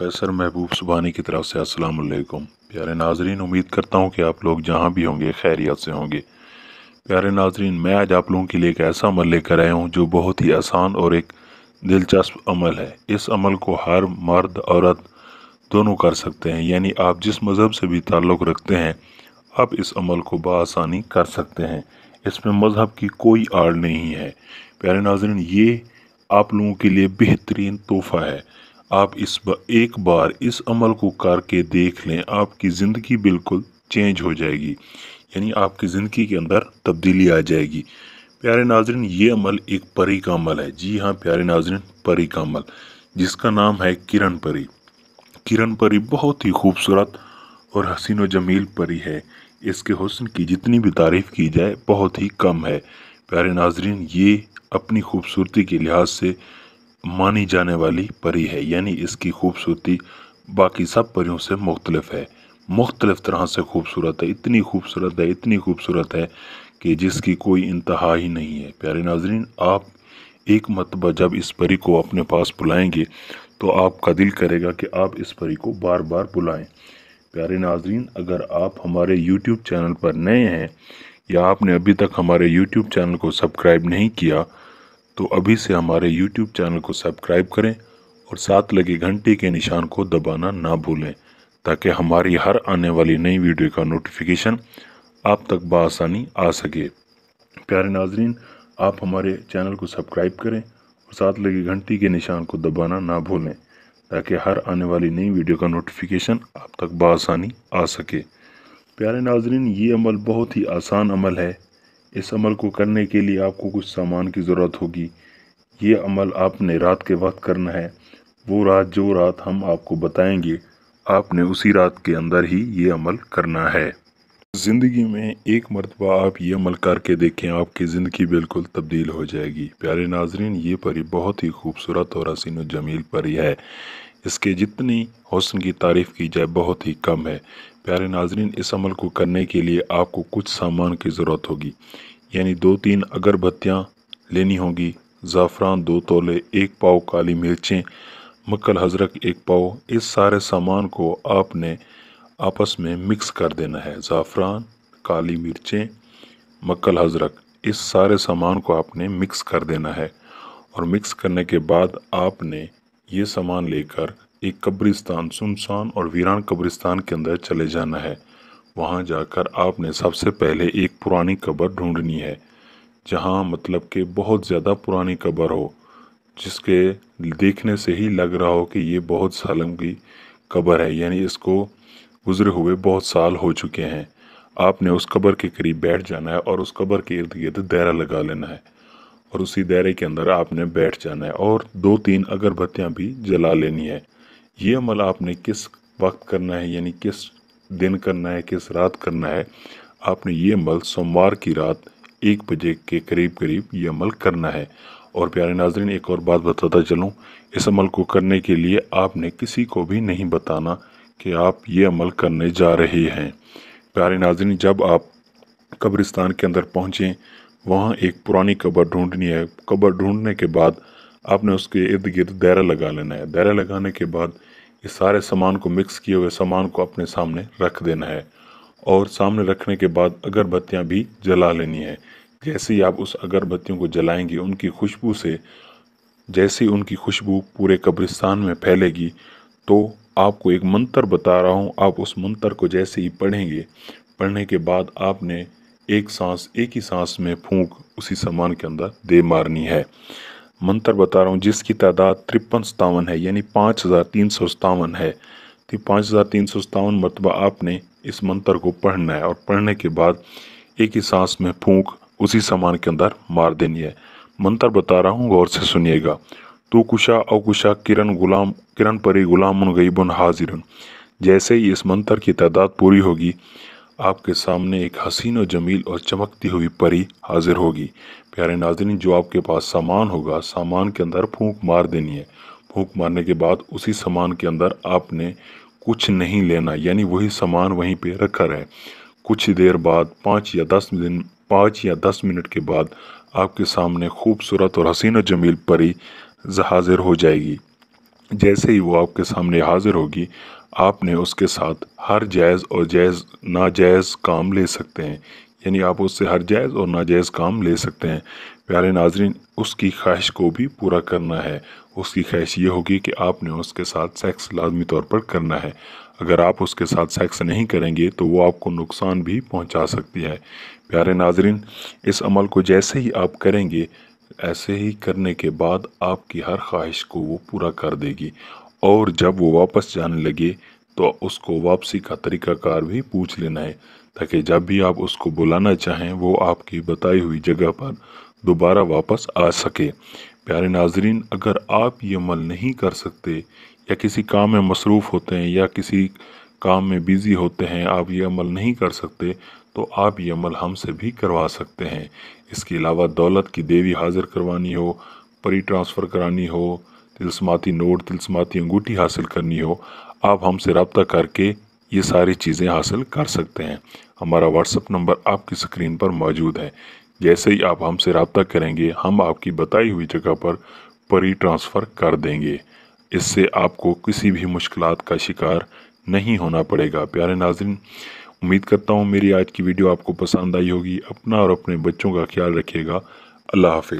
कैसर महबूब सुबहानी की तरफ से अस्सलाम वालेकुम। प्यारे नाजरीन, उम्मीद करता हूँ कि आप लोग जहाँ भी होंगे खैरियत से होंगे। प्यारे नाजरीन, मैं आज आप लोगों के लिए एक ऐसा अमल लेकर आया हूँ जो बहुत ही आसान और एक दिलचस्प अमल है। इस अमल को हर मर्द औरत दोनों कर सकते हैं, यानी आप जिस मज़हब से भी ताल्लुक़ रखते हैं आप इस अमल को बआसानी कर सकते हैं। इसमें मज़हब की कोई आड़ नहीं है। प्यारे नाज़रीन, ये आप लोगों के लिए बेहतरीन तोहफ़ा है। आप एक बार इस अमल को करके देख लें, आपकी ज़िंदगी बिल्कुल चेंज हो जाएगी, यानी आपकी ज़िंदगी के अंदर तब्दीली आ जाएगी। प्यारे नाज़रीन, ये अमल एक परी का अमल है। जी हाँ प्यारे नाज़रीन, परी का अमल, जिसका नाम है किरण परी। किरण परी बहुत ही खूबसूरत और हसीन व जमील परी है। इसके हुस्न की जितनी भी तारीफ़ की जाए बहुत ही कम है। प्यारे नाजरीन, ये अपनी खूबसूरती के लिहाज से मानी जाने वाली परी है, यानी इसकी खूबसूरती बाकी सब परियों से मुख्तलिफ है, मुख्तलिफ तरह से खूबसूरत है। इतनी खूबसूरत है, इतनी खूबसूरत है कि जिसकी कोई इंतहा ही नहीं है। प्यारे नाजरीन, आप एक मरतबा जब इस परी को अपने पास बुलाएंगे तो आपका दिल करेगा कि आप इस परी को बार बार बुलाएं। प्यारे नाजरीन, अगर आप हमारे YouTube चैनल पर नए हैं या आपने अभी तक हमारे YouTube चैनल को सब्सक्राइब नहीं किया तो अभी से हमारे YouTube चैनल को सब्सक्राइब करें और साथ लगे घंटे के निशान को दबाना ना भूलें, ताकि हमारी हर आने वाली नई वीडियो का नोटिफिकेशन आप तक बआसानी आ सके। प्यारे नाजरीन, आप हमारे चैनल को सब्सक्राइब करें और साथ लगे घंटी के निशान को दबाना ना भूलें, ताकि हर आने वाली नई वीडियो का नोटिफिकेशन आप तक बआसानी आ सके। प्यारे नाजरीन, ये अमल बहुत ही आसान अमल है। इस अमल को करने के लिए आपको कुछ सामान की ज़रूरत होगी। ये अमल आपने रात के वक्त करना है। वो रात जो रात हम आपको बताएंगे, आपने उसी रात के अंदर ही ये अमल करना है। ज़िंदगी में एक मरतबा आप ये अमल करके देखें, आपकी ज़िंदगी बिल्कुल तब्दील हो जाएगी। प्यारे नाजरीन, ये परी बहुत ही खूबसूरत और हसीन व जमील परी है। इसके जितनी हुस्न की तारीफ़ की जाए बहुत ही कम है। प्यारे नाजरीन, इस अमल को करने के लिए आपको कुछ सामान की ज़रूरत होगी, यानी 2-3 अगरबत्तियाँ लेनी होगी, ज़ाफ़रान 2 तोले, 1 पाव काली मिर्चें, मक्खल हज़रक 1 पाव। इस सारे सामान को आपने आपस में मिक्स कर देना है। ज़ाफ़रान, काली मिर्चें, मक्खल हज़रक, इस सारे सामान को आपने मिक्स कर देना है। और मिक्स करने के बाद आपने ये सामान लेकर एक कब्रिस्तान, सुनसान और वीरान कब्रिस्तान के अंदर चले जाना है। वहाँ जाकर आपने सबसे पहले एक पुरानी कब्र ढूंढनी है, जहाँ मतलब कि बहुत ज़्यादा पुरानी कब्र हो, जिसके देखने से ही लग रहा हो कि ये बहुत सालों की कब्र है, यानी इसको गुजरे हुए बहुत साल हो चुके हैं। आपने उस कब्र के करीब बैठ जाना है और उस कब्र के इर्द गिर्द दायरा लगा लेना है और उसी दायरे के अंदर आपने बैठ जाना है और 2-3 अगरबत्तियाँ भी जला लेनी है। ये अमल आपने किस वक्त करना है, यानी किस दिन करना है, किस रात करना है। आपने ये अमल सोमवार की रात 1 बजे के करीब करीब ये अमल करना है। और प्यारे नाजरीन, एक और बात बताता चलूँ, इस अमल को करने के लिए आपने किसी को भी नहीं बताना कि आप ये अमल करने जा रहे हैं। प्यारे नाज़रीन, जब आप कब्रिस्तान के अंदर पहुँचें, वहाँ एक पुरानी कब्र ढूंढनी है। कब्र ढूंढने के बाद आपने उसके इर्द गिर्द दायरा लगा लेना है। दायरा लगाने के बाद इस सारे सामान को, मिक्स किए हुए सामान को अपने सामने रख देना है और सामने रखने के बाद अगरबत्तियाँ भी जला लेनी है। जैसे ही आप उस अगरबत्तियों को जलाएंगे, उनकी खुशबू से जैसे उनकी खुशबू पूरे कब्रिस्तान में फैलेगी, तो आपको एक मंत्र बता रहा हूँ, आप उस मंत्र को जैसे ही पढ़ेंगे, पढ़ने के बाद आपने एक ही सांस में फूंक उसी सामान के अंदर दे मारनी है। मंत्र बता रहा हूँ, जिसकी तादाद 53-57 है, यानी 5357 है। तो 5357 मरतबा आपने इस मंत्र को पढ़ना है और पढ़ने के बाद एक ही सांस में फूंक उसी सामान के अंदर मार देनी है। मंत्र बता रहा हूँ, गौर से सुनिएगा। तू कुशा अवकुशा किरण परी गुलामुन गईबुन हाजिरुन। जैसे ही इस मंत्र की तादाद पूरी होगी, आपके सामने एक हसीन और जमील और चमकती हुई परी हाजिर होगी। प्यारे नाज़रीन, जो आपके पास सामान होगा, सामान के अंदर फूंक मार देनी है। फूंक मारने के बाद उसी सामान के अंदर आपने कुछ नहीं लेना, यानी वही सामान वहीं पे रखा रहे। कुछ देर बाद 5 या 10 मिनट के बाद आपके सामने खूबसूरत और हसीन और जमील परी हाजिर हो जाएगी। जैसे ही वो आपके सामने हाजिर होगी, आपने उसके साथ हर जायज़ और नाजायज़ काम ले सकते हैं। यानी आप उससे हर जायज़ और नाजायज़ काम ले सकते हैं। प्यारे नाजरीन, उसकी ख्वाहिश को भी पूरा करना है। उसकी ख्वाहिश ये होगी कि आपने उसके साथ सेक्स लाजमी तौर पर करना है। अगर आप उसके साथ सेक्स नहीं करेंगे तो वो आपको नुकसान भी पहुंचा सकती है। प्यारे नाजरीन, इस अमल को जैसे ही आप करेंगे, ऐसे ही करने के बाद आपकी हर ख्वाहिश को वो पूरा कर देगी। और जब वो वापस जाने लगे तो उसको वापसी का तरीक़ाकार भी पूछ लेना है, ताकि जब भी आप उसको बुलाना चाहें वो आपकी बताई हुई जगह पर दोबारा वापस आ सके। प्यारे नाजरीन, अगर आप ये अमल नहीं कर सकते या किसी काम में मसरूफ़ होते हैं या किसी काम में बिज़ी होते हैं, आप ये अमल नहीं कर सकते, तो आप ये अमल हमसे भी करवा सकते हैं। इसके अलावा दौलत की देवी हाजिर करवानी हो, परी ट्रांसफ़र करानी हो, तिलस्माती नोट, तिलस्माती अंगूठी हासिल करनी हो, आप हमसे रब्ता करके ये सारी चीज़ें हासिल कर सकते हैं। हमारा व्हाट्सअप नंबर आपकी स्क्रीन पर मौजूद है। जैसे ही आप हमसे रब्ता करेंगे, हम आपकी बताई हुई जगह पर परी ट्रांसफ़र कर देंगे। इससे आपको किसी भी मुश्किलात का शिकार नहीं होना पड़ेगा। प्यारे नाज़रीन, उम्मीद करता हूँ मेरी आज की वीडियो आपको पसंद आई होगी। अपना और अपने बच्चों का ख्याल रखिएगा। अल्लाह हाफ़िज़।